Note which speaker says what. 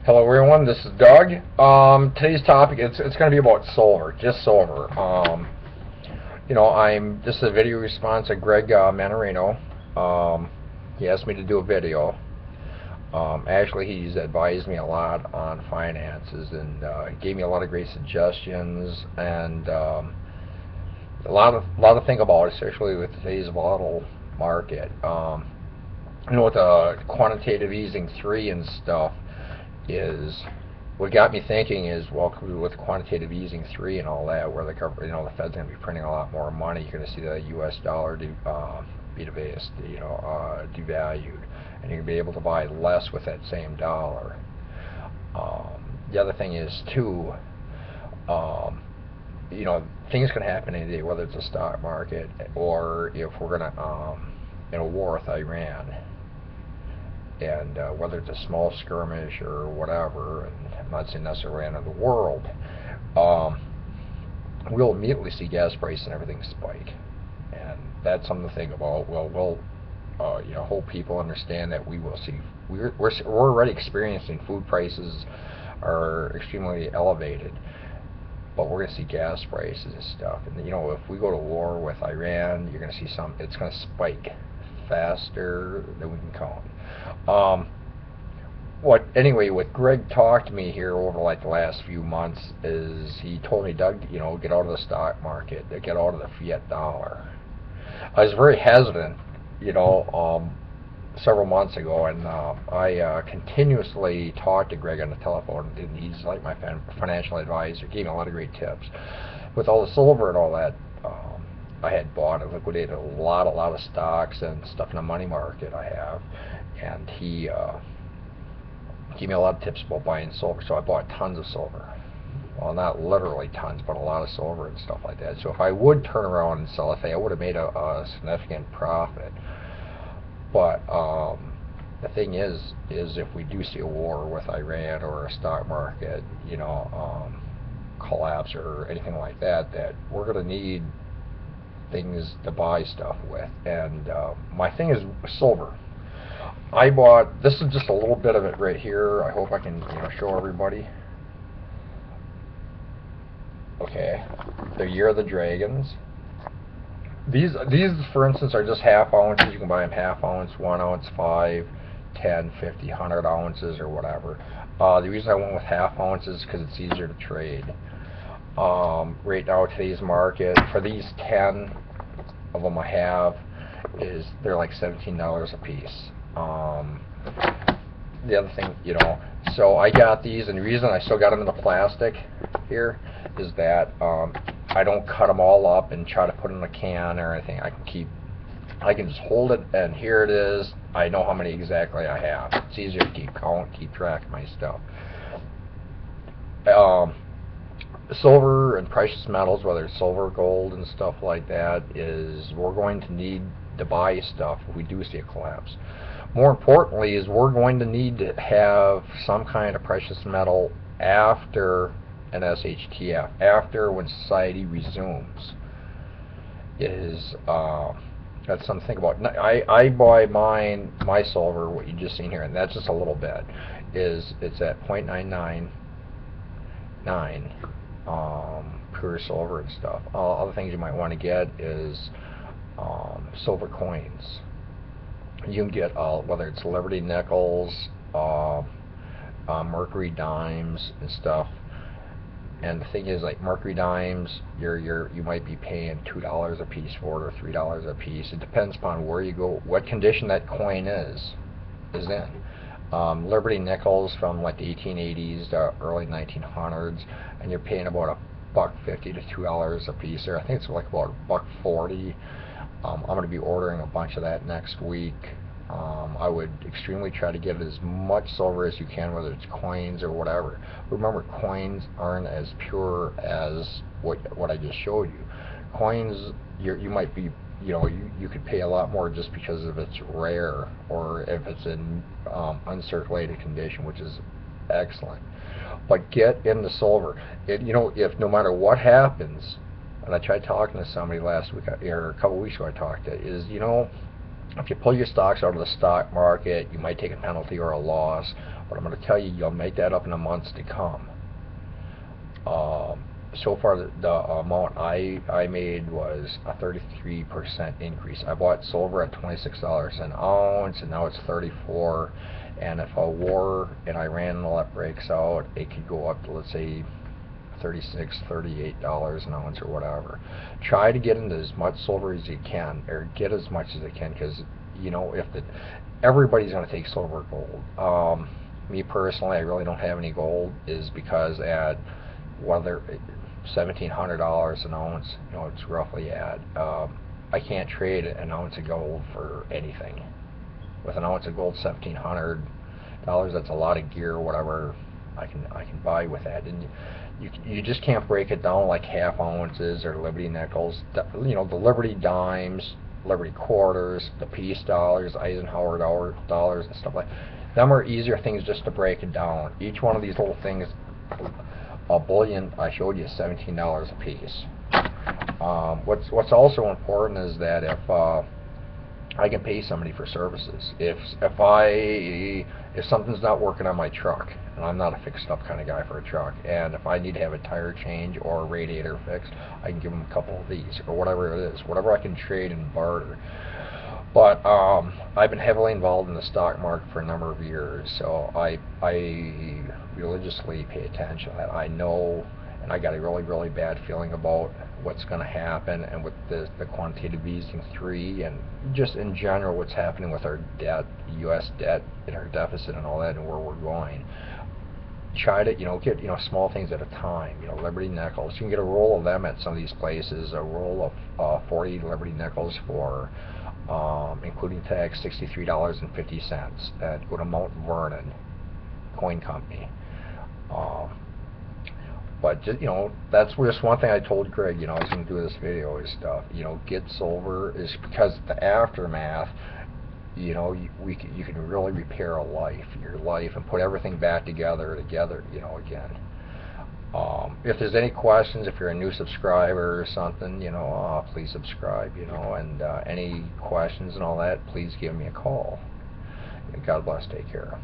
Speaker 1: Hello everyone, this is Doug. Today's topic, it's going to be about silver, just silver. This is a video response to Greg Manarino. He asked me to do a video. Actually, he's advised me a lot on finances, and he gave me a lot of great suggestions, and a lot to think about, especially with today's volatile market. With quantitative easing 3 and stuff, is what got me thinking is, well, with quantitative easing 3 and all that, where the Fed's going to be printing a lot more money, you're going to see the U.S. dollar be debased, devalued, and you're going to be able to buy less with that same dollar. The other thing is too, things can happen any day, whether it's a stock market or if we're going to in a war with Iran. And whether it's a small skirmish or whatever, and I'm not saying necessarily end of the world, we'll immediately see gas prices and everything spike, and that's something to think about. Well, we'll hope people understand that we will see. We're already experiencing food prices are extremely elevated, but we're going to see gas prices and stuff. And if we go to war with Iran, you're going to see it's going to spike faster than we can count. Anyway, what Greg talked to me here over like the last few months is he told me, Doug, get out of the stock market, get out of the fiat dollar. I was very hesitant, several months ago, and I continuously talked to Greg on the telephone, and he's like my financial advisor, gave me a lot of great tips. With all the silver and all that, I had bought and liquidated a lot of stocks and stuff in the money market I have, and he gave me a lot of tips about buying silver, so I bought tons of silver. Well, not literally tons, but a lot of silver and stuff like that. So if I would turn around and sell it, I would have made a significant profit. But the thing is if we do see a war with Iran or a stock market, collapse or anything like that, that we're going to need things to buy stuff with. And my thing is silver. I bought, this is just a little bit of it right here. I hope I can show everybody. Okay, the Year of the Dragons. These for instance are just half ounces. You can buy them half ounce, 1 ounce, 5, 10, 50, 100 ounces or whatever. The reason I went with half ounces is because it's easier to trade. Right now, today's market for these 10 of them I have they're like $17 a piece. The other thing, so I got these, and the reason I still got them in the plastic here is that I don't cut them all up and try to put in a can or anything. I can just hold it, and here it is. I know how many exactly I have. It's easier to keep track of my stuff. Silver and precious metals, whether it's silver, gold, and stuff like that, we're going to need to buy stuff if we do see a collapse. More importantly, we're going to need to have some kind of precious metal after an SHTF, after when society resumes. That's something to think about. I buy my silver, what you just seen here, and that's just a little bit. It's at 0.999 pure silver and stuff. Other things you might want to get is silver coins. You can get whether it's Liberty nickels, Mercury dimes and stuff. And the thing is, like Mercury dimes, you might be paying $2 a piece for it, or $3 a piece. It depends upon where you go, what condition that coin is in. Liberty nickels from like the 1880s to early 1900s, and you're paying about $1.50 to $2 a piece. Or I think it's like about $1.40. I'm going to be ordering a bunch of that next week. I would extremely try to get as much silver as you can, whether it's coins or whatever. Remember, coins aren't as pure as what I just showed you. Coins, you might be, you could pay a lot more just because if it's rare or if it's in uncirculated condition, which is excellent. But get into silver. If no matter what happens, and I tried talking to somebody last week, or a couple weeks ago I talked to, If you pull your stocks out of the stock market, you might take a penalty or a loss, but I'm going to tell you, you'll make that up in the months to come. So far, the amount I made was a 33% increase. I bought silver at $26 an ounce, and now it's 34. And if a war in Iran and all that breaks out, it could go up to, let's say, $36, $38 an ounce or whatever. Try to get into as much silver as you can, or get as much as you can, because you know if everybody's going to take silver or gold. Me personally, I really don't have any gold, is because at whether $1,700 an ounce, you know, it's roughly at. I can't trade an ounce of gold for anything. With an ounce of gold, $1,700. That's a lot of gear, or whatever I can buy with that, and you just can't break it down like half ounces or Liberty nickels. You know, the Liberty dimes, Liberty quarters, the peace dollars, Eisenhower dollars, and stuff like that. Them are easier things just to break it down. Each one of these little things, a bullion I showed you, $17 a piece. What's also important is that if I can pay somebody for services. If something's not working on my truck, and I'm not a fixed up kind of guy for a truck, and if I need to have a tire change or a radiator fixed, I can give them a couple of these or whatever it is, whatever I can trade and barter. But I've been heavily involved in the stock market for a number of years, so I religiously pay attention to that. I know, and I got a really bad feeling about what's going to happen, and with the quantitative easing 3, and just in general what's happening with our debt, U.S. debt, and our deficit and all that, and where we're going. Try to, get, small things at a time. Liberty nickels. You can get a roll of them at some of these places. A roll of 40 Liberty nickels for, including tax, $63.50. And go to Mount Vernon Coin Company. But just, that's just one thing I told Greg, I was going to do this video is stuff. Get silver, is because the aftermath, you can really repair your life, and put everything back together, again. If there's any questions, if you're a new subscriber or something, please subscribe, and any questions and all that, please give me a call. God bless. Take care.